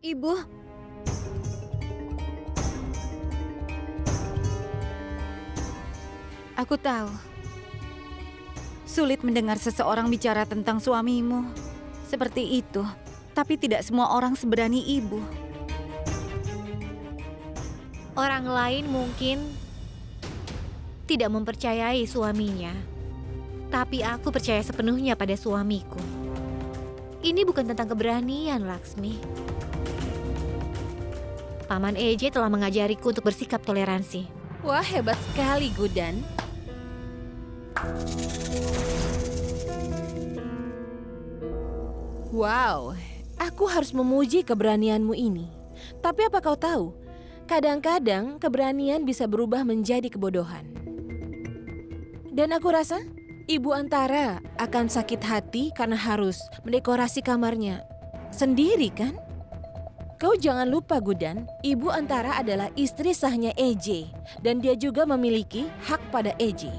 Ibu, aku tahu. Sulit mendengar seseorang bicara tentang suamimu. Seperti itu. Tapi tidak semua orang seberani ibu. Orang lain mungkin tidak mempercayai suaminya, tapi aku percaya sepenuhnya pada suamiku. Ini bukan tentang keberanian, Laksmi. Paman EJ telah mengajariku untuk bersikap toleransi. Wah, hebat sekali, Gudan. Wow, aku harus memuji keberanianmu ini. Tapi apa kau tahu? Kadang-kadang keberanian bisa berubah menjadi kebodohan. Dan aku rasa Ibu Antara akan sakit hati karena harus mendekorasi kamarnya sendiri, kan? Kau jangan lupa, Gudan, Ibu Antara adalah istri sahnya EJ dan dia juga memiliki hak pada EJ.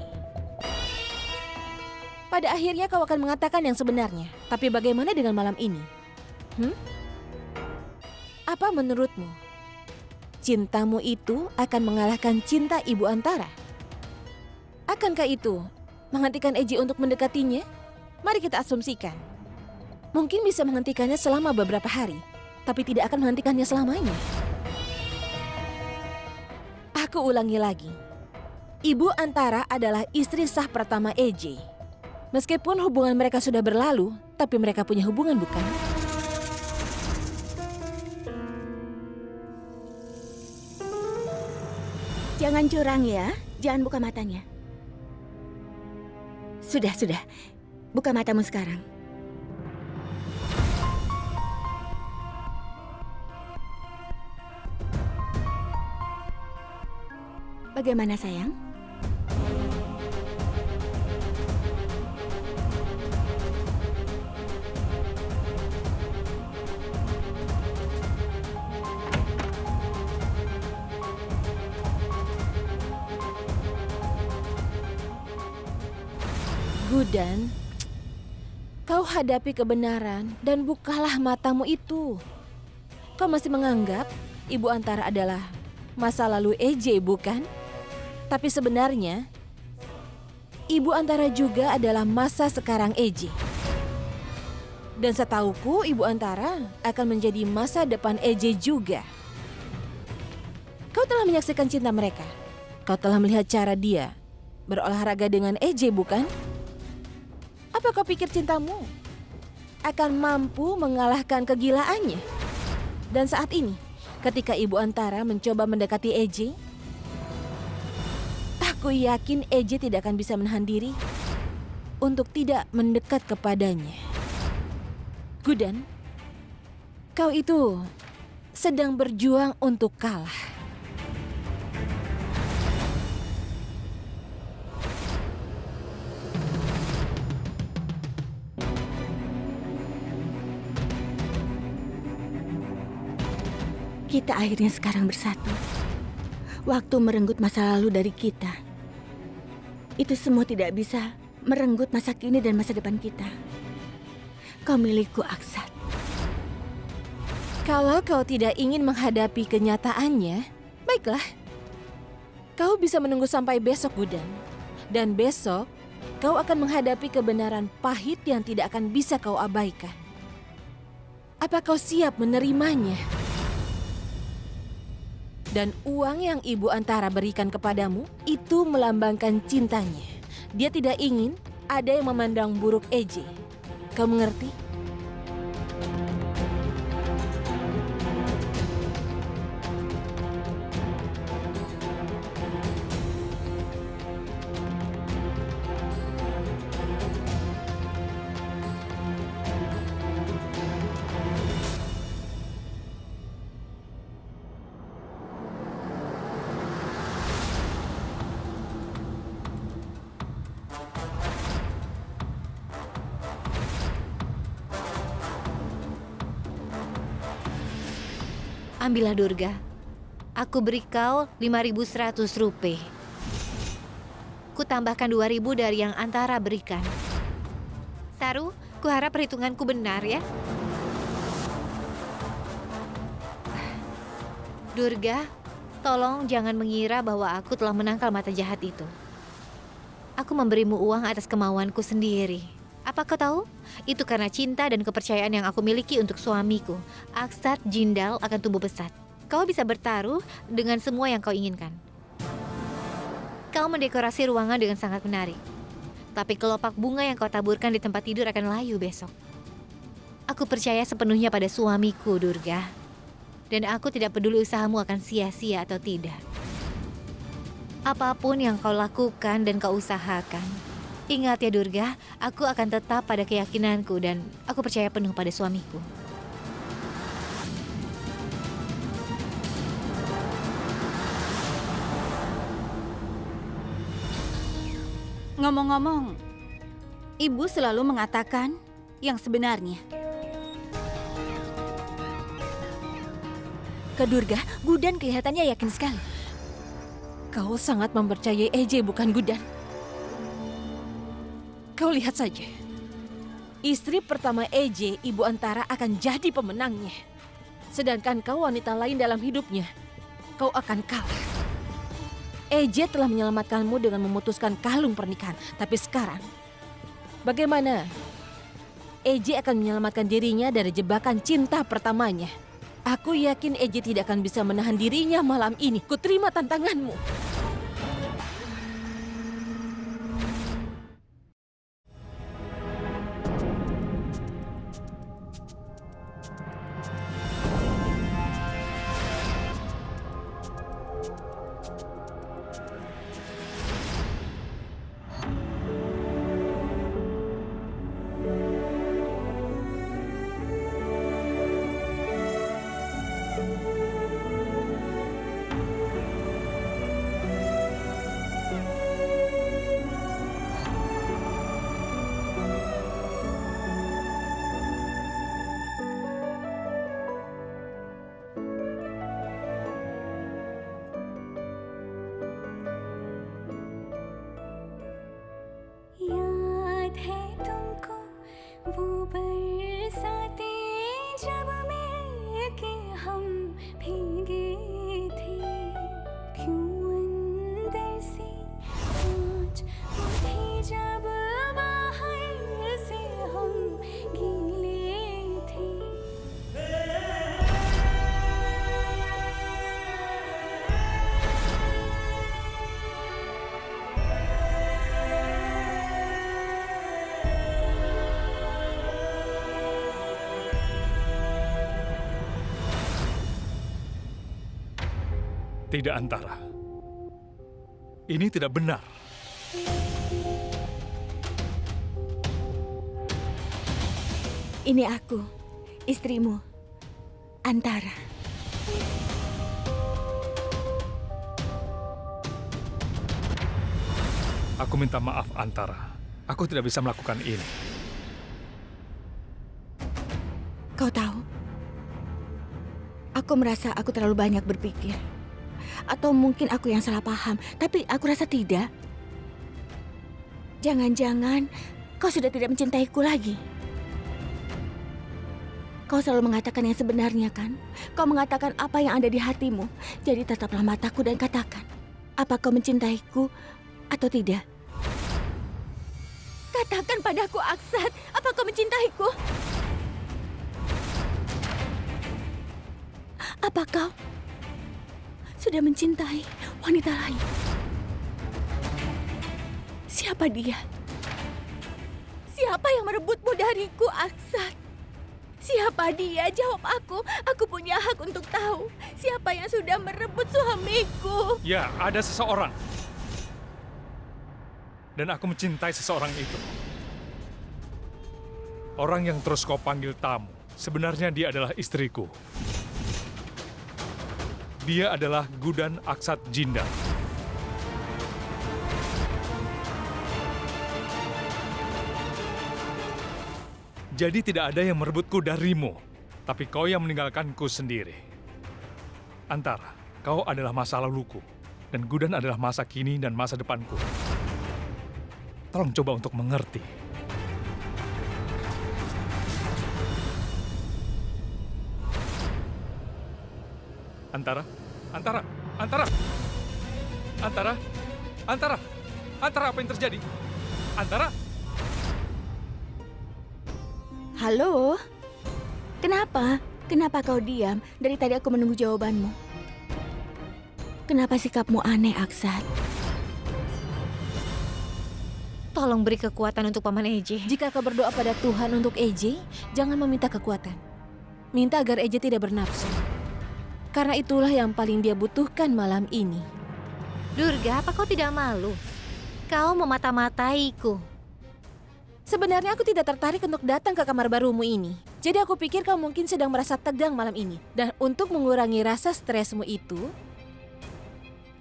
Pada akhirnya kau akan mengatakan yang sebenarnya. Tapi bagaimana dengan malam ini? Apa menurutmu? Cintamu itu akan mengalahkan cinta Ibu Antara? Akankah itu menghentikan EJ untuk mendekatinya? Mari kita asumsikan. Mungkin bisa menghentikannya selama beberapa hari, tapi tidak akan menghentikannya selamanya. Aku ulangi lagi. Ibu Antara adalah istri sah pertama EJ. Meskipun hubungan mereka sudah berlalu, tapi mereka punya hubungan, bukan? Jangan curang ya, jangan buka matanya. Sudah. Buka matamu sekarang. Bagaimana, sayang? Gudan, kau hadapi kebenaran dan bukalah matamu itu. Kau masih menganggap Ibu Antara adalah masa lalu EJ, bukan? Tapi sebenarnya, Ibu Antara juga adalah masa sekarang EJ. Dan setauku Ibu Antara akan menjadi masa depan EJ juga. Kau telah menyaksikan cinta mereka. Kau telah melihat cara dia berolahraga dengan EJ, bukan? Apa kau pikir cintamu akan mampu mengalahkan kegilaannya? Dan saat ini, ketika Ibu Antara mencoba mendekati EJ, aku yakin EJ tidak akan bisa menahan diri untuk tidak mendekat kepadanya. Gudan, kau itu sedang berjuang untuk kalah. Kita akhirnya sekarang bersatu. Waktu merenggut masa lalu dari kita. Itu semua tidak bisa merenggut masa kini dan masa depan kita. Kau milikku, Aksat. Kalau kau tidak ingin menghadapi kenyataannya, baiklah. Kau bisa menunggu sampai besok, Gudan. Dan besok, kau akan menghadapi kebenaran pahit yang tidak akan bisa kau abaikan. Apa kau siap menerimanya? Dan uang yang Ibu Antara berikan kepadamu itu melambangkan cintanya. Dia tidak ingin ada yang memandang buruk EJ. Kau mengerti? Ambillah Durga. Aku beri kau 5.100 rupiah. Ku tambahkan 2.000 dari yang Antara berikan. Saru, kuharap perhitunganku benar ya. Durga, tolong jangan mengira bahwa aku telah menangkal mata jahat itu. Aku memberimu uang atas kemauanku sendiri. Apa kau tahu? Itu karena cinta dan kepercayaan yang aku miliki untuk suamiku. Aksat Jindal akan tumbuh pesat. Kau bisa bertaruh dengan semua yang kau inginkan. Kau mendekorasi ruangan dengan sangat menarik. Tapi kelopak bunga yang kau taburkan di tempat tidur akan layu besok. Aku percaya sepenuhnya pada suamiku, Durga. Dan aku tidak peduli usahamu akan sia-sia atau tidak. Apapun yang kau lakukan dan kau usahakan, ingat ya Durga, aku akan tetap pada keyakinanku dan aku percaya penuh pada suamiku. Ngomong-ngomong, ibu selalu mengatakan yang sebenarnya. Ke Durga, Gudan kelihatannya yakin sekali. Kau sangat mempercayai EJ bukan Gudan. Kau lihat saja. Istri pertama EJ, Ibu Antara akan jadi pemenangnya. Sedangkan kau wanita lain dalam hidupnya, kau akan kalah. EJ telah menyelamatkanmu dengan memutuskan kalung pernikahan. Tapi sekarang, bagaimana? EJ akan menyelamatkan dirinya dari jebakan cinta pertamanya. Aku yakin EJ tidak akan bisa menahan dirinya malam ini. Kuterima tantanganmu. याद है तुमको वो बरसातें जब मिलके हम भीगे थे क्यों अंदर से आज उठी जब बाहर से हम गीले थे Tidak, Antara. Ini tidak benar. Ini aku, istrimu, Antara. Aku minta maaf, Antara. Aku tidak bisa melakukan ini. Kau tahu, aku merasa aku terlalu banyak berpikir. Atau mungkin aku yang salah paham, tapi aku rasa tidak. Jangan-jangan kau sudah tidak mencintaiku lagi. Kau selalu mengatakan yang sebenarnya, kan? Kau mengatakan apa yang ada di hatimu. Jadi tetaplah mataku dan katakan, apa kau mencintaiku atau tidak? Katakan padaku, Aksat, apa kau mencintaiku? Apa kau sudah mencintai wanita lain? Siapa dia? Siapa yang merebutmu dariku, Aksat? Siapa dia? Jawab aku. Aku punya hak untuk tahu siapa yang sudah merebut suamiku. Ya, ada seseorang. Dan aku mencintai seseorang itu. Orang yang terus kau panggil tamu, sebenarnya dia adalah istriku. Dia adalah Gudan Aksat Jindal. Jadi tidak ada yang merebutku darimu, tapi kau yang meninggalkanku sendiri. Antara, kau adalah masa laluku, dan Gudan adalah masa kini dan masa depanku. Tolong coba untuk mengerti. Antara, Antara, Antara, Antara, Antara, Antara, apa yang terjadi? Antara, Halo? Kenapa? Kenapa kau diam? Dari tadi aku menunggu jawabanmu. Kenapa sikapmu aneh, Aksat? Tolong beri kekuatan untuk Paman Eje. Jika kau berdoa pada Tuhan untuk EJ, jangan meminta kekuatan. Minta agar EJ tidak bernafsu. Karena itulah yang paling dia butuhkan malam ini. Durga, apa kau tidak malu? Kau memata-mataiku. Sebenarnya aku tidak tertarik untuk datang ke kamar barumu ini. Jadi aku pikir kau mungkin sedang merasa tegang malam ini. Dan untuk mengurangi rasa stresmu itu,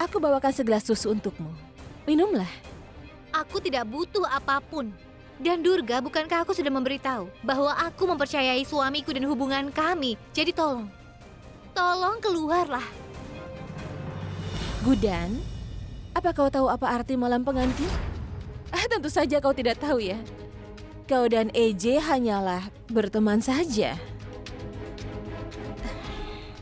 aku bawakan segelas susu untukmu. Minumlah. Aku tidak butuh apapun. Dan Durga, bukankah aku sudah memberitahu bahwa aku mempercayai suamiku dan hubungan kami? Jadi tolong keluarlah. Gudan, apa kau tahu apa arti malam pengantin? Tentu saja kau tidak tahu ya. Kau dan EJ hanyalah berteman saja.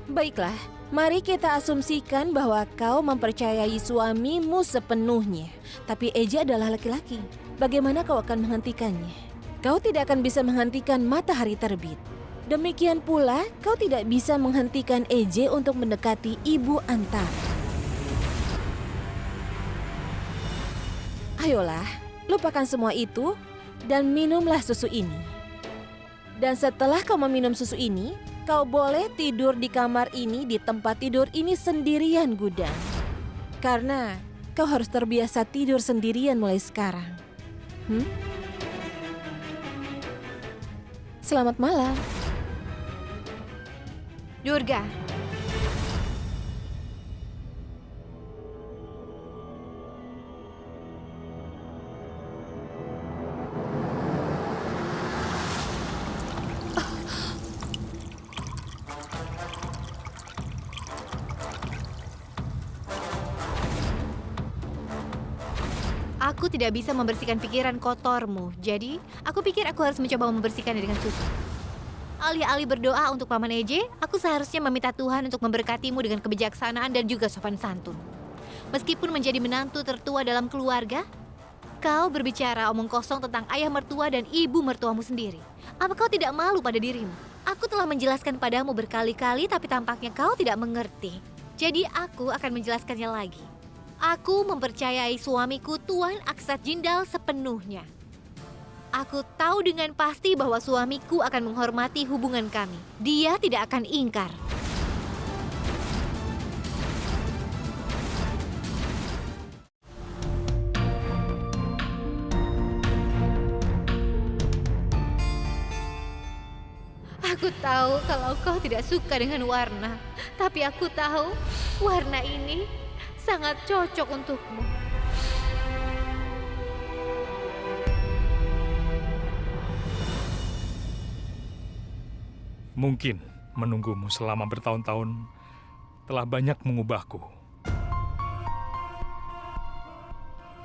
Baiklah, mari kita asumsikan bahwa kau mempercayai suamimu sepenuhnya. Tapi EJ adalah laki-laki. Bagaimana kau akan menghentikannya? Kau tidak akan bisa menghentikan matahari terbit. Demikian pula, kau tidak bisa menghentikan EJ untuk mendekati Ibu Antara. Ayolah, lupakan semua itu dan minumlah susu ini. Dan setelah kau meminum susu ini, kau boleh tidur di kamar ini, di tempat tidur ini sendirian, Gudan. Karena kau harus terbiasa tidur sendirian mulai sekarang. Selamat malam. Durga, aku tidak bisa membersihkan pikiran kotormu. Jadi, aku pikir aku harus mencoba membersihkannya dengan susu. Alih-alih berdoa untuk Paman Eje, aku seharusnya meminta Tuhan untuk memberkatimu dengan kebijaksanaan dan juga sopan santun. Meskipun menjadi menantu tertua dalam keluarga, kau berbicara omong kosong tentang ayah mertua dan ibu mertuamu sendiri. Apa kau tidak malu pada dirimu? Aku telah menjelaskan padamu berkali-kali, tapi tampaknya kau tidak mengerti. Jadi aku akan menjelaskannya lagi. Aku mempercayai suamiku Tuan Aksat Jindal sepenuhnya. Aku tahu dengan pasti bahwa suamiku akan menghormati hubungan kami. Dia tidak akan ingkar. Aku tahu kalau kau tidak suka dengan warna, tapi aku tahu warna ini sangat cocok untukmu. mungkin menunggumu selama bertahun-tahun telah banyak mengubahku.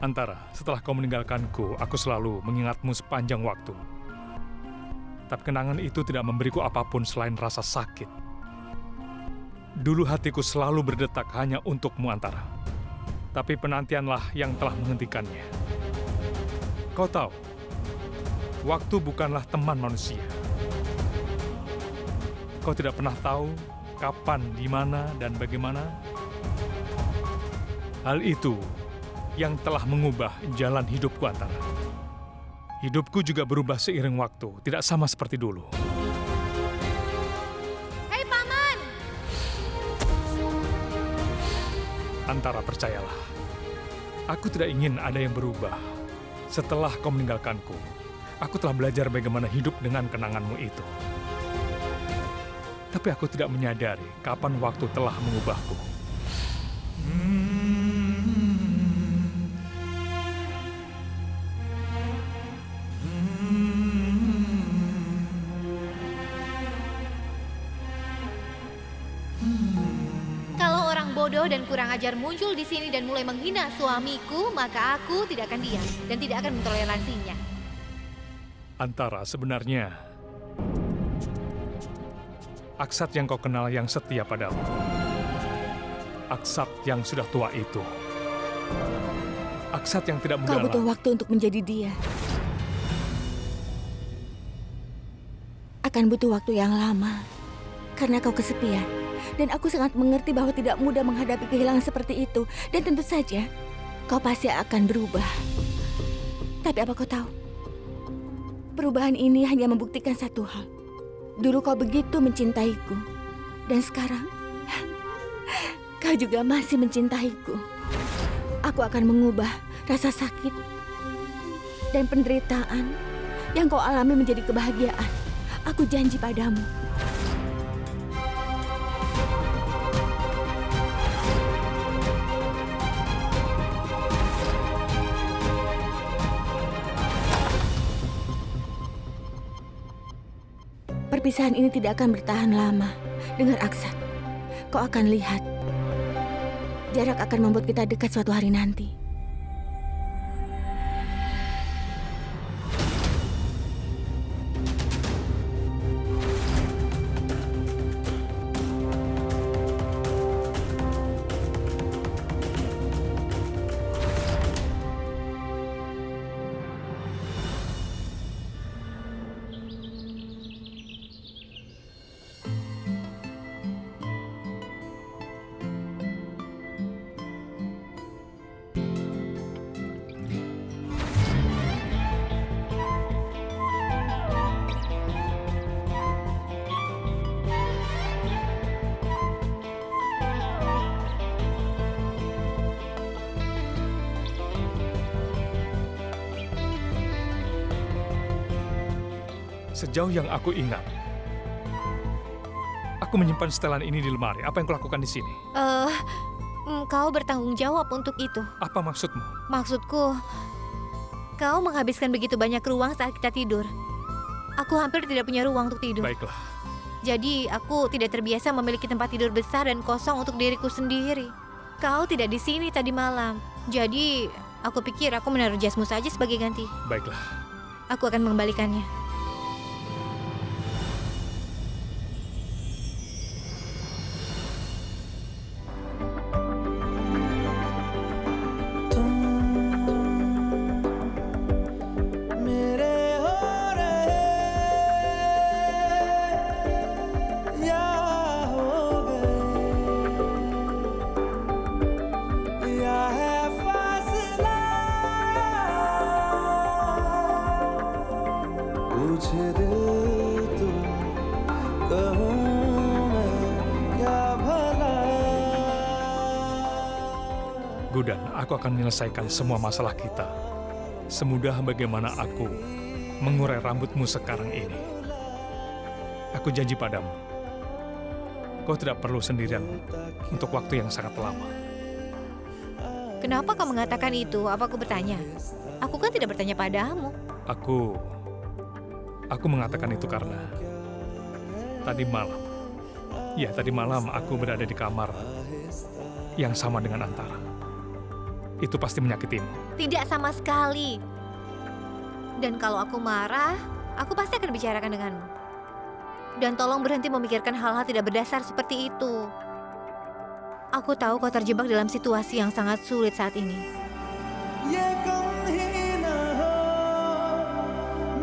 Antara, setelah kau meninggalkanku, aku selalu mengingatmu sepanjang waktu. Tapi kenangan itu tidak memberiku apapun selain rasa sakit. Dulu hatiku selalu berdetak hanya untukmu, Antara. Tapi penantianlah yang telah menghentikannya. Kau tahu, waktu bukanlah teman manusia. Kau tidak pernah tahu kapan, di mana, dan bagaimana. Hal itu yang telah mengubah jalan hidupku, Antara. Hidupku juga berubah seiring waktu, tidak sama seperti dulu. Hei Paman! Antara, percayalah. Aku tidak ingin ada yang berubah. Setelah kau meninggalkanku, aku telah belajar bagaimana hidup dengan kenanganmu itu. Tapi aku tidak menyadari kapan waktu telah mengubahku. Kalau orang bodoh dan kurang ajar muncul di sini dan mulai menghina suamiku, maka aku tidak akan diam dan tidak akan mentoleransinya. Antara, sebenarnya Aksat yang kau kenal yang setia padamu. Aksat yang sudah tua itu. Aksat yang tidak Kau muda butuh lagi. waktu untuk menjadi dia. Akan butuh waktu yang lama. Karena kau kesepian. Dan aku sangat mengerti bahwa tidak mudah menghadapi kehilangan seperti itu. Dan tentu saja, kau pasti akan berubah. Tapi apa kau tahu? Perubahan ini hanya membuktikan satu hal. Dulu kau begitu mencintaiku. Dan sekarang, kau juga masih mencintaiku. Aku akan mengubah rasa sakit dan penderitaan yang kau alami menjadi kebahagiaan. Aku janji padamu. Perpisahan ini tidak akan bertahan lama. Dengar Aksat, kau akan lihat. Jarak akan membuat kita dekat suatu hari nanti. Sejauh yang aku ingat, aku menyimpan setelan ini di lemari. Apa yang kulakukan di sini? Kau bertanggung jawab untuk itu. Apa maksudmu? Maksudku, kau menghabiskan begitu banyak ruang saat kita tidur. Aku hampir tidak punya ruang untuk tidur. Baiklah, Jadi aku tidak terbiasa memiliki tempat tidur besar dan kosong untuk diriku sendiri. Kau tidak di sini tadi malam. Jadi aku pikir aku menaruh jasmu saja sebagai ganti. baiklah. Aku akan mengembalikannya. मेरे हो रहे या हो गए या है फासला पूछे दिल तो कहूँ मैं क्या भला Gudan, aku akan menyelesaikan semua masalah kita. Semudah bagaimana aku mengurai rambutmu sekarang ini. Aku janji padamu, kau tidak perlu sendirian untuk waktu yang sangat lama. Kenapa kau mengatakan itu? Apa aku bertanya? Aku kan tidak bertanya padamu. Aku mengatakan itu karena tadi malam aku berada di kamar yang sama dengan Antara. Itu pasti menyakitimu. Tidak sama sekali. Dan kalau aku marah, aku pasti akan bicarakan denganmu. Dan tolong berhenti memikirkan hal-hal tidak berdasar seperti itu. Aku tahu kau terjebak dalam situasi yang sangat sulit saat ini. ये कम ही न हो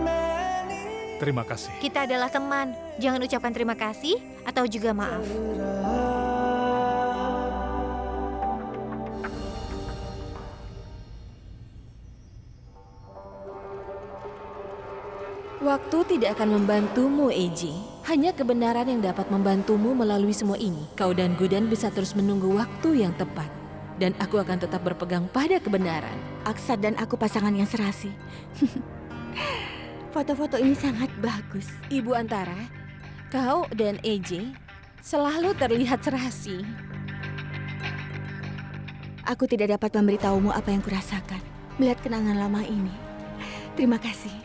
मैंने Terima kasih. Kita adalah teman. Jangan ucapkan terima kasih atau juga maaf. Waktu tidak akan membantumu, Eiji. Hanya kebenaran yang dapat membantumu melalui semua ini. Kau dan Gudan bisa terus menunggu waktu yang tepat. Dan aku akan tetap berpegang pada kebenaran. Aksat dan aku pasangan yang serasi. Foto-foto ini sangat bagus. Ibu Antara, kau dan Eiji selalu terlihat serasi. Aku tidak dapat memberitahumu apa yang kurasakan melihat kenangan lama ini. Terima kasih.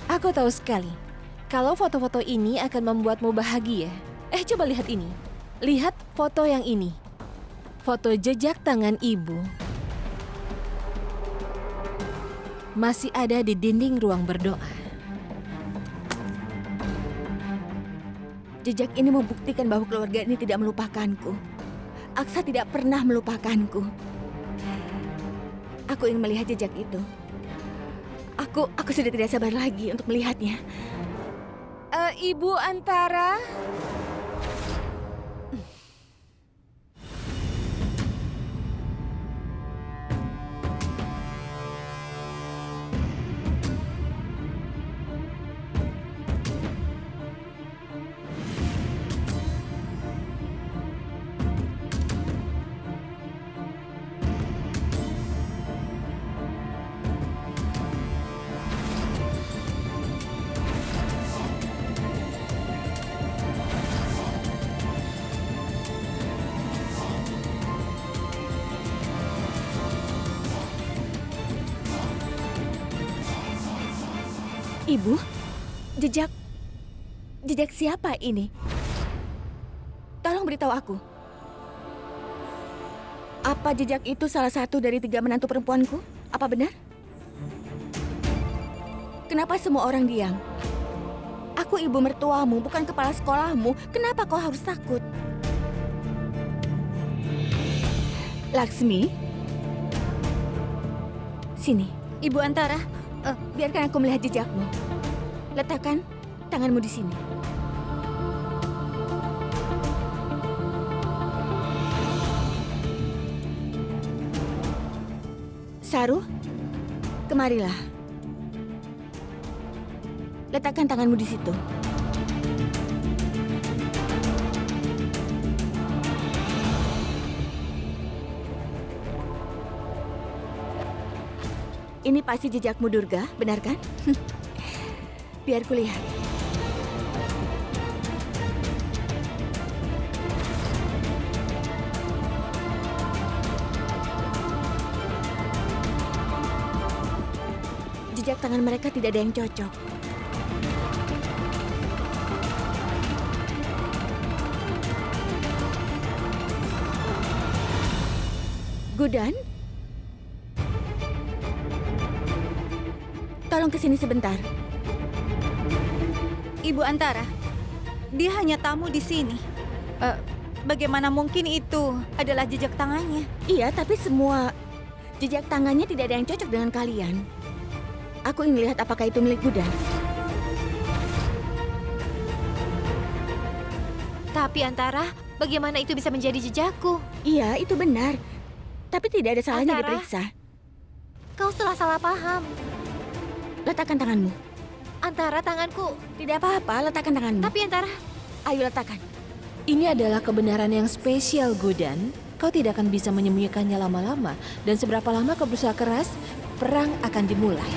Aku tahu sekali, kalau foto-foto ini akan membuatmu bahagia. Coba lihat ini. Lihat foto yang ini. Foto jejak tangan ibu. Masih ada di dinding ruang berdoa. Jejak ini membuktikan bahwa keluarga ini tidak melupakanku. Aksa tidak pernah melupakanku. Aku ingin melihat jejak itu. Aku sudah tidak sabar lagi untuk melihatnya. Ibu Antara. Ibu, jejak siapa ini? Tolong beritahu aku. Apa jejak itu salah satu dari 3 menantu perempuanku? Apa benar? Kenapa semua orang diam? Aku ibu mertuamu, bukan kepala sekolahmu. Kenapa kau harus takut? Laksmi, sini. Ibu Antara, Biarkan aku melihat jejakmu. Letakkan tanganmu di sini. Saru, kemarilah. Letakkan tanganmu di situ. Ini pasti jejakmu, Durga, benar kan? Biar kulihat. Jejak tangan mereka tidak ada yang cocok. Gudan? Tolong kesini sebentar. Ibu Antara, dia hanya tamu di sini. Bagaimana mungkin itu adalah jejak tangannya? Iya, tapi semua jejak tangannya tidak ada yang cocok dengan kalian. Aku ingin lihat apakah itu milik Gudan. Tapi Antara, bagaimana itu bisa menjadi jejakku? Iya, itu benar. Tapi tidak ada salahnya Antara? diperiksa. Kau telah salah paham. Letakkan tanganmu. Antara, tanganku. Tidak apa-apa, letakkan tanganmu. Tapi Antara, Ayo letakkan. Ini adalah kebenaran yang spesial, Gudan. Kau tidak akan bisa menyembunyikannya lama-lama. Dan seberapa lama kau berusaha keras, perang akan dimulai.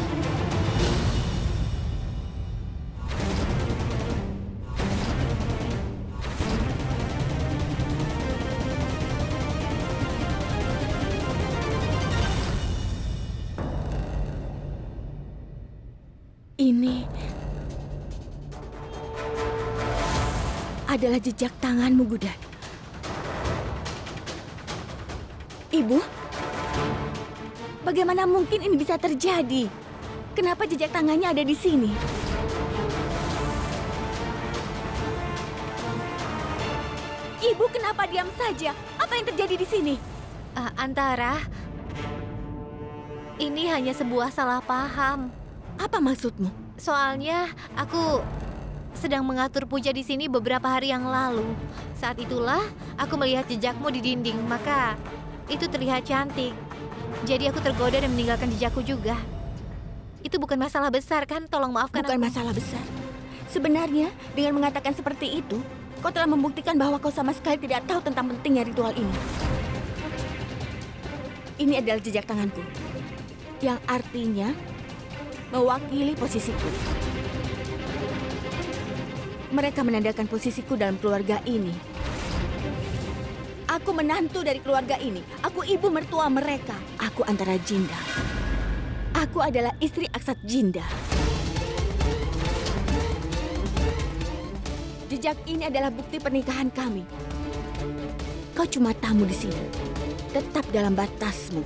Ini adalah jejak tanganmu, Gudan. Ibu, bagaimana mungkin ini bisa terjadi? Kenapa jejak tangannya ada di sini? Ibu, kenapa diam saja? Apa yang terjadi di sini? Antara, ini hanya sebuah salah paham. Apa maksudmu? Soalnya aku sedang mengatur puja di sini beberapa hari yang lalu. Saat itulah aku melihat jejakmu di dinding, maka itu terlihat cantik. Jadi aku tergoda dan meninggalkan jejakku juga. Itu bukan masalah besar kan? Tolong maafkan Bukan aku. masalah besar. Sebenarnya, dengan mengatakan seperti itu, kau telah membuktikan bahwa kau sama sekali tidak tahu tentang pentingnya ritual ini. Ini adalah jejak tanganku, yang artinya mewakili posisiku. Mereka menandakan posisiku dalam keluarga ini. Aku menantu dari keluarga ini. Aku ibu mertua mereka. Aku Antara Jinda. Aku adalah istri Aksat Jinda. Jejak ini adalah bukti pernikahan kami. Kau cuma tamu di sini. Tetap dalam batasmu.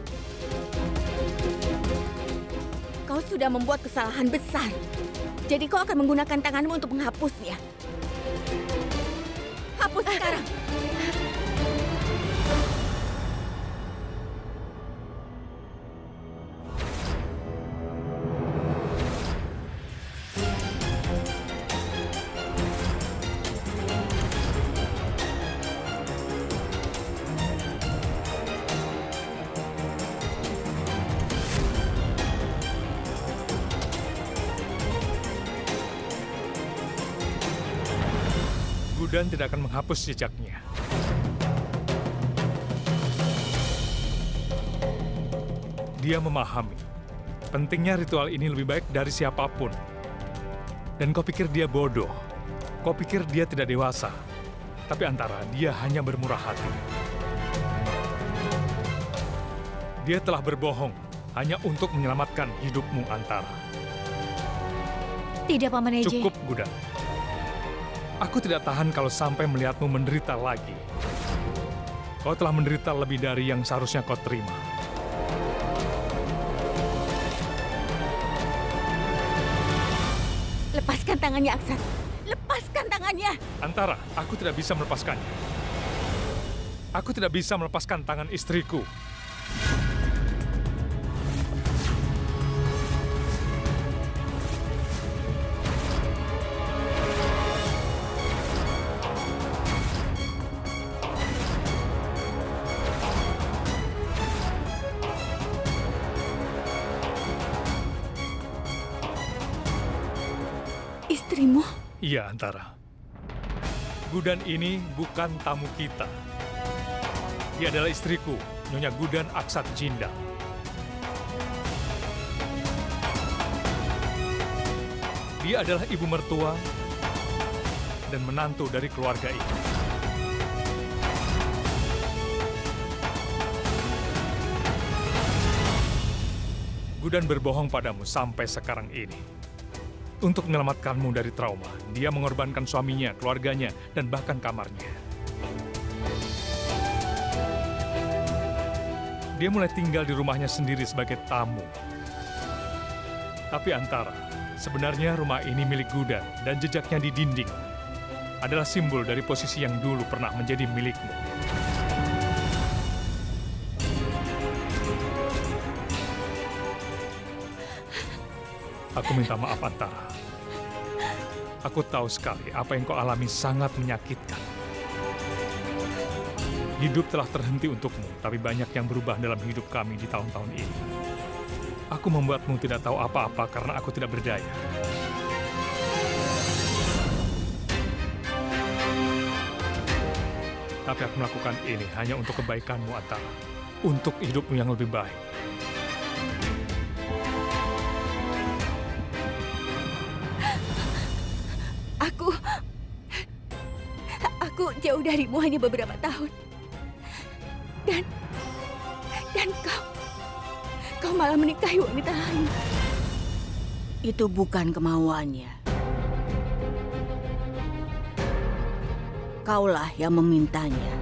Kau sudah membuat kesalahan besar. Jadi kau akan menggunakan tanganmu untuk menghapusnya. Hapus sekarang. Gudan tidak akan menghapus jejaknya. Dia memahami pentingnya ritual ini lebih baik dari siapapun. Dan kau pikir dia bodoh, kau pikir dia tidak dewasa. Tapi Antara, dia hanya bermurah hati. Dia telah berbohong hanya untuk menyelamatkan hidupmu, Antara. Tidak, Paman Eje. Cukup, Gudan. Aku tidak tahan kalau sampai melihatmu menderita lagi. Kau telah menderita lebih dari yang seharusnya kau terima. Lepaskan tangannya, Aksat. Lepaskan tangannya. Antara, aku tidak bisa melepaskannya. Aku tidak bisa melepaskan tangan istriku. Istrimu? Iya, Antara. Gudan ini bukan tamu kita. Dia adalah istriku, Nyonya Gudan Aksat Jinda. Dia adalah ibu mertua dan menantu dari keluarga ini. Gudan berbohong padamu sampai sekarang ini. Untuk menyelamatkanmu dari trauma, dia mengorbankan suaminya, keluarganya, dan bahkan kamarnya. Dia mulai tinggal di rumahnya sendiri sebagai tamu. Tapi Antara, sebenarnya rumah ini milik Gudan dan jejaknya di dinding adalah simbol dari posisi yang dulu pernah menjadi milikmu. Aku minta maaf, Antara. Aku tahu sekali apa yang kau alami sangat menyakitkan. Hidup telah terhenti untukmu, tapi banyak yang berubah dalam hidup kami di tahun-tahun ini. Aku membuatmu tidak tahu apa-apa karena aku tidak berdaya. Tapi aku melakukan ini hanya untuk kebaikanmu, Antara. Untuk hidupmu yang lebih baik. Aku jauh darimu hanya beberapa tahun. Dan kau malah menikahi wanita lain. Itu bukan kemauannya. Kaulah yang memintanya.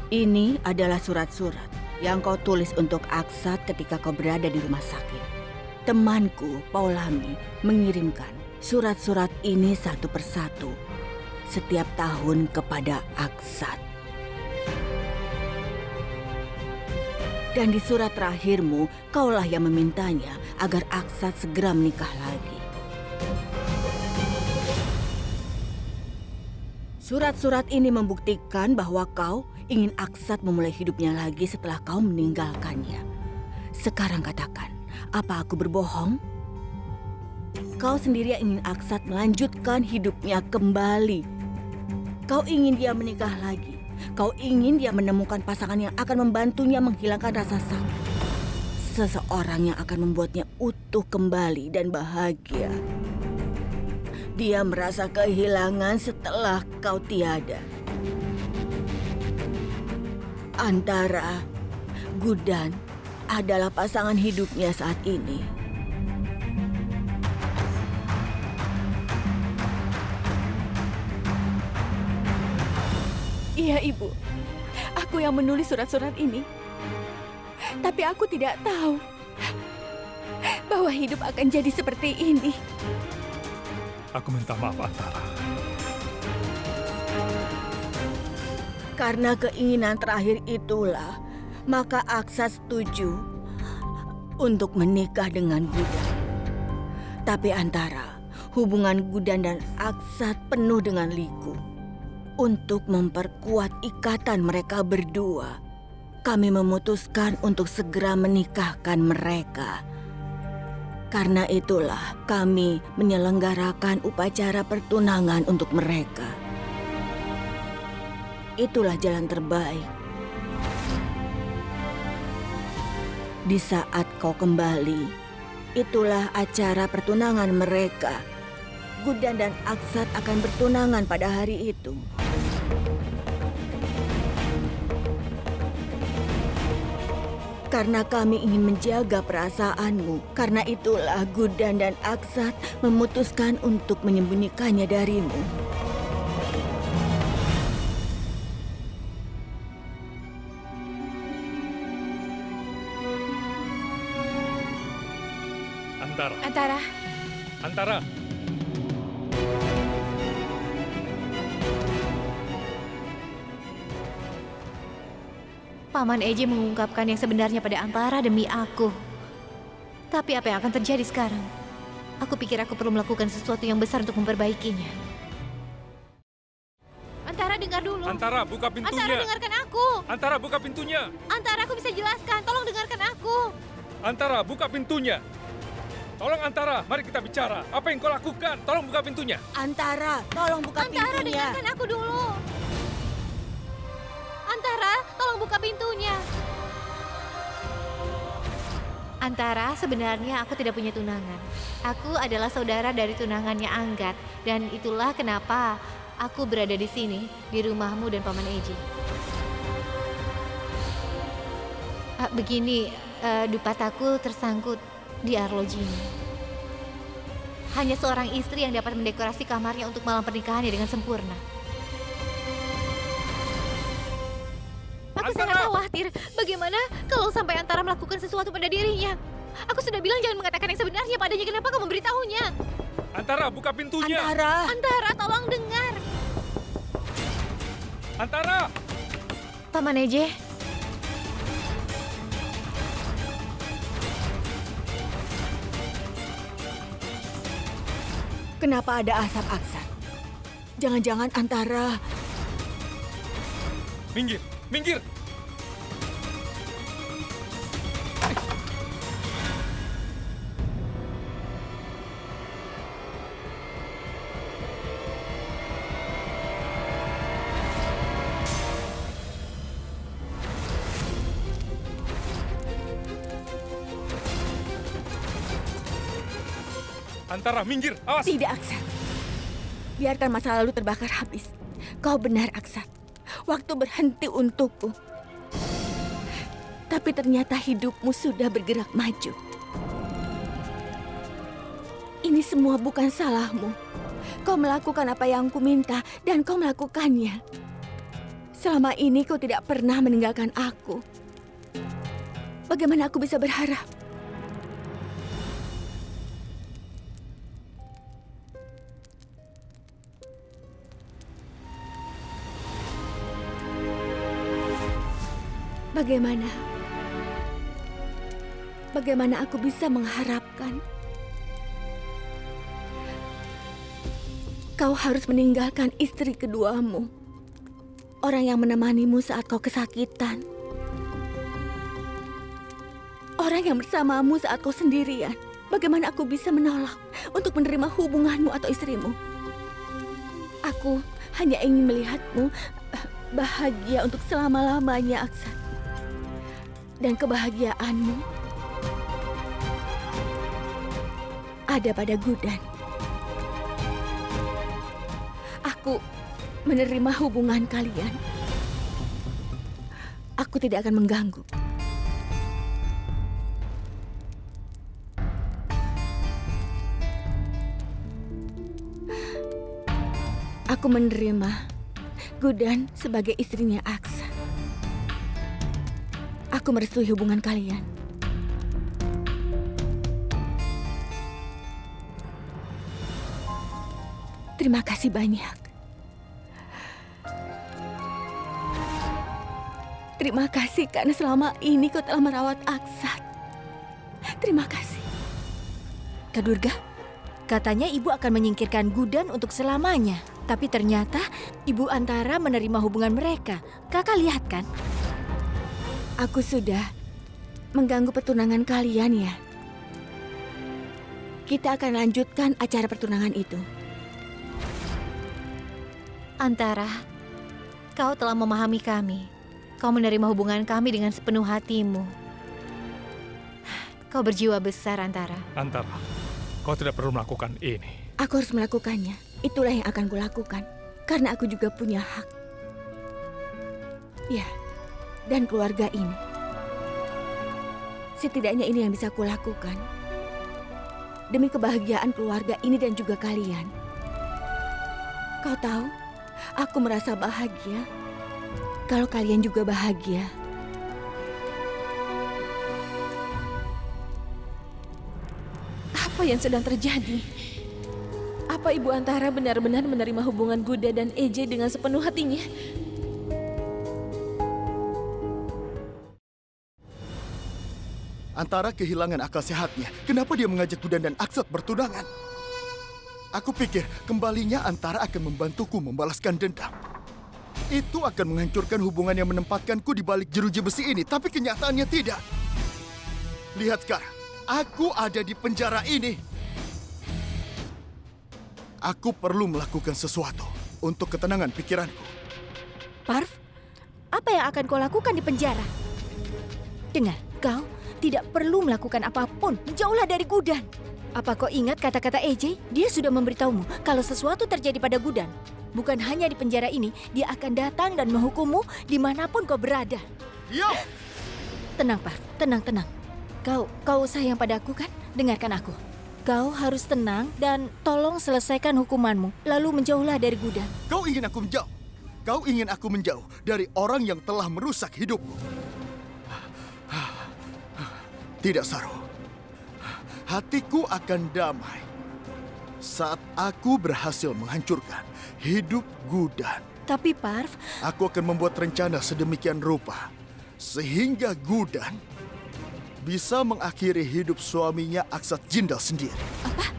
Ini adalah surat-surat yang kau tulis untuk Aksat ketika kau berada di rumah sakit. Temanku, Paulami, mengirimkan surat-surat ini satu persatu setiap tahun kepada Aksat. Dan di surat terakhirmu, kaulah yang memintanya agar Aksat segera menikah lagi. Surat-surat ini membuktikan bahwa kau ingin Aksat memulai hidupnya lagi setelah kau meninggalkannya. Sekarang katakan, apa aku berbohong? Kau sendiri yang ingin Aksat melanjutkan hidupnya kembali. Kau ingin dia menikah lagi. Kau ingin dia menemukan pasangan yang akan membantunya menghilangkan rasa sakit. Seseorang yang akan membuatnya utuh kembali dan bahagia. Dia merasa kehilangan setelah kau tiada. Antara Gudan adalah pasangan hidupnya saat ini. Iya, Ibu. Aku yang menulis surat-surat ini. Tapi aku tidak tahu bahwa hidup akan jadi seperti ini. Aku minta maaf, Antara. Karena keinginan terakhir itulah, maka Aksat setuju untuk menikah dengan Gudan. Tapi Antara, hubungan Gudan dan Aksat penuh dengan liku. Untuk memperkuat ikatan mereka berdua, kami memutuskan untuk segera menikahkan mereka. Karena itulah kami menyelenggarakan upacara pertunangan untuk mereka. Itulah jalan terbaik. Di saat kau kembali, itulah acara pertunangan mereka. Gudan dan Aksat akan bertunangan pada hari itu. Karena kami ingin menjaga perasaanmu, karena itulah Gudan dan Aksat memutuskan untuk menyembunyikannya darimu. Antara, Antara. Paman Eje mengungkapkan yang sebenarnya pada Antara demi aku. Tapi apa yang akan terjadi sekarang? Aku pikir aku perlu melakukan sesuatu yang besar untuk memperbaikinya. Antara, dengar dulu. Antara, buka pintunya. Antara, dengarkan aku. Antara, buka pintunya. Antara, aku bisa jelaskan. Tolong dengarkan aku. Antara, buka pintunya. Tolong Antara, mari kita bicara. Apa yang kau lakukan? Tolong buka pintunya. Antara, tolong buka Antara, pintunya. dengarkan aku dulu. Antara, tolong buka pintunya. Antara, sebenarnya aku tidak punya tunangan. Aku adalah saudara dari tunangannya Anggat. Dan itulah kenapa aku berada di sini, di rumahmu dan Paman Eji. Begini, dupataku tersangkut di arloji ini. Hanya seorang istri yang dapat mendekorasi kamarnya untuk malam pernikahannya dengan sempurna. Aku sangat khawatir. Bagaimana kalau sampai Antara melakukan sesuatu pada dirinya? Aku sudah bilang jangan mengatakan yang sebenarnya padanya. Kenapa kamu memberitahunya? Antara, buka pintunya. Antara, tolong dengar. Antara. Paman Eje. Kenapa ada asap Aksat? Jangan-jangan Antara... Minggir, minggir. Antara, minggir, awas. Tidak, Aksat. Biarkan masa lalu terbakar habis. Kau benar, Aksat. Waktu berhenti untukku. Tapi ternyata hidupmu sudah bergerak maju. Ini semua bukan salahmu. Kau melakukan apa yang ku minta dan kau melakukannya. Selama ini kau tidak pernah meninggalkan aku. Bagaimana aku bisa berharap? Bagaimana aku bisa mengharapkan? Kau harus meninggalkan istri keduamu. Orang yang menemanimu saat kau kesakitan. Orang yang bersamamu saat kau sendirian. Bagaimana aku bisa menolak untuk menerima hubunganmu atau istrimu? Aku hanya ingin melihatmu bahagia untuk selama-lamanya, Aksat. Dan kebahagiaanmu ada pada Gudan. Aku menerima hubungan kalian. Aku tidak akan mengganggu. Aku menerima Gudan sebagai istrinya Aksat. Aku merestui hubungan kalian. Terima kasih banyak. Terima kasih karena selama ini kau telah merawat Aksat. Terima kasih. Kak Durga, katanya ibu akan menyingkirkan Gudan untuk selamanya. Tapi ternyata ibu Antara menerima hubungan mereka. Kakak lihat kan? Aku sudah mengganggu pertunangan kalian ya. kita akan lanjutkan acara pertunangan itu. Antara, kau telah memahami kami. Kau menerima hubungan kami dengan sepenuh hatimu. Kau berjiwa besar, Antara. Antara, kau tidak perlu melakukan ini. Aku harus melakukannya. Itulah yang akan kulakukan. Karena aku juga punya hak. Ya, dan keluarga ini. Setidaknya ini yang bisa kulakukan. Demi kebahagiaan keluarga ini dan juga kalian. Kau tahu, aku merasa bahagia kalau kalian juga bahagia. Apa yang sedang terjadi? Apa Ibu Antara benar-benar menerima hubungan Guda dan EJ dengan sepenuh hatinya? Antara kehilangan akal sehatnya. Kenapa dia mengajak Gudan dan Aksat bertunangan? Aku pikir kembalinya Antara akan membantuku membalaskan dendam. Itu akan menghancurkan hubungan yang menempatkanku di balik jeruji besi ini. Tapi kenyataannya tidak. Lihat sekarang. Aku ada di penjara ini. Aku perlu melakukan sesuatu untuk ketenangan pikiranku. Parv, apa yang akan kau lakukan di penjara? Dengar, kau tidak perlu melakukan apapun. Menjauhlah dari Gudan. Apa kau ingat kata-kata EJ? Dia sudah memberitahumu kalau sesuatu terjadi pada Gudan. Bukan hanya di penjara ini, dia akan datang dan menghukummu dimanapun kau berada. Diam! Tenang, Parv. Tenang. Kau sayang padaku kan? Dengarkan aku. Kau harus tenang dan tolong selesaikan hukumanmu. Lalu menjauhlah dari Gudan. Kau ingin aku menjauh? Kau ingin aku menjauh dari orang yang telah merusak hidupku? Tidak, Saru. Hatiku akan damai saat aku berhasil menghancurkan hidup Gudan. Tapi Parv, Aku akan membuat rencana sedemikian rupa sehingga Gudan bisa mengakhiri hidup suaminya Aksat Jindal sendiri. apa?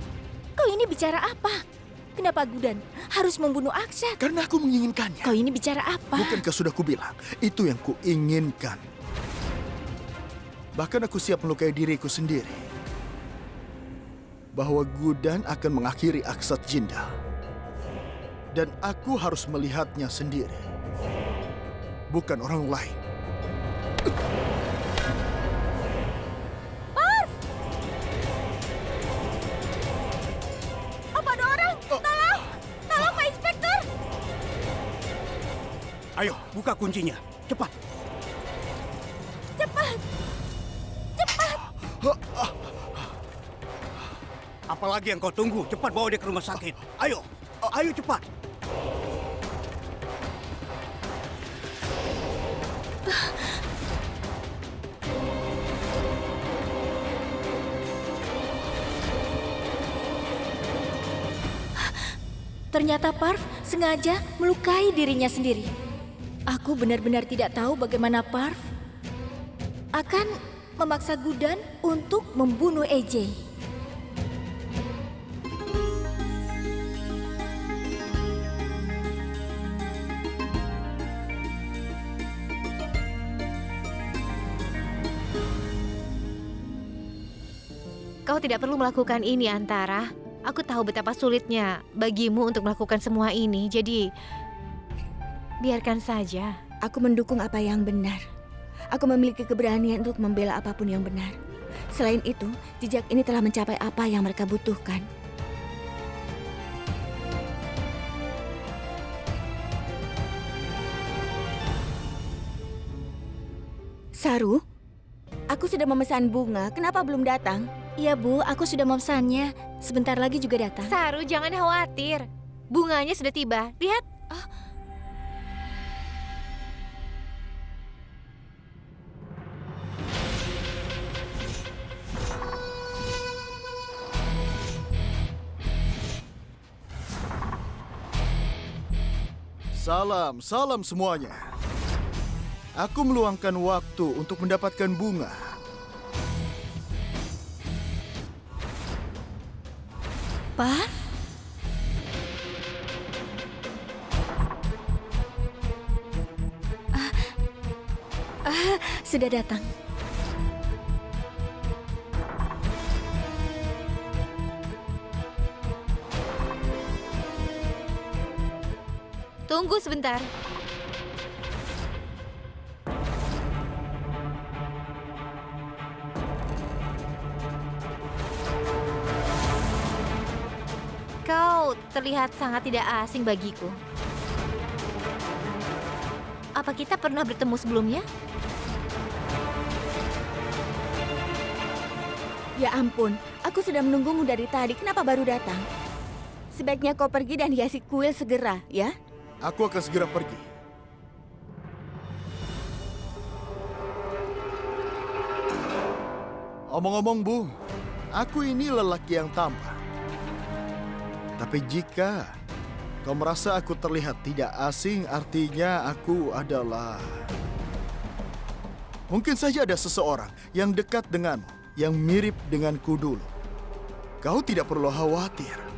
Kau ini bicara apa? Kenapa Gudan harus membunuh Aksat? Karena aku menginginkannya. Kau ini bicara apa? Bukankah sudah kubilang, itu yang kuinginkan. Bahkan aku siap melukai diriku sendiri. Bahwa Gudan akan mengakhiri Aksat Jindal. Dan aku harus melihatnya sendiri. Bukan orang lain. Apa ada orang? Tolong! Tolong Pak Inspektur! Ayo, buka kuncinya. Cepat. Apalagi yang kau tunggu? Cepat bawa dia ke rumah sakit. Ayo, ayo cepat. Ternyata Parv sengaja melukai dirinya sendiri. Aku benar-benar tidak tahu bagaimana Parv akan memaksa Gudan untuk membunuh EJ. Kau tidak perlu melakukan ini, Antara. Aku tahu betapa sulitnya bagimu untuk melakukan semua ini, jadi biarkan saja. Aku mendukung apa yang benar. Aku memiliki keberanian untuk membela apapun yang benar. Selain itu, jejak ini telah mencapai apa yang mereka butuhkan. Saru, aku sudah memesan bunga. Kenapa belum datang? Iya Bu, aku sudah memesannya. Sebentar lagi juga datang. Saru, jangan khawatir. Bunganya sudah tiba. Lihat. Salam semuanya. Aku meluangkan waktu untuk mendapatkan bunga. Parv? Sudah datang. Tunggu sebentar. Kau terlihat sangat tidak asing bagiku. Apa kita pernah bertemu sebelumnya? Ya ampun, aku sudah menunggumu dari tadi. Kenapa baru datang? Sebaiknya kau pergi dan hiasi kuil segera, ya? Aku akan segera pergi. Omong-omong, Bu, aku ini lelaki yang tampan. Tapi jika kau merasa aku terlihat tidak asing, artinya aku adalah... Mungkin saja ada seseorang yang dekat denganmu, yang mirip denganku dulu. Kau tidak perlu khawatir.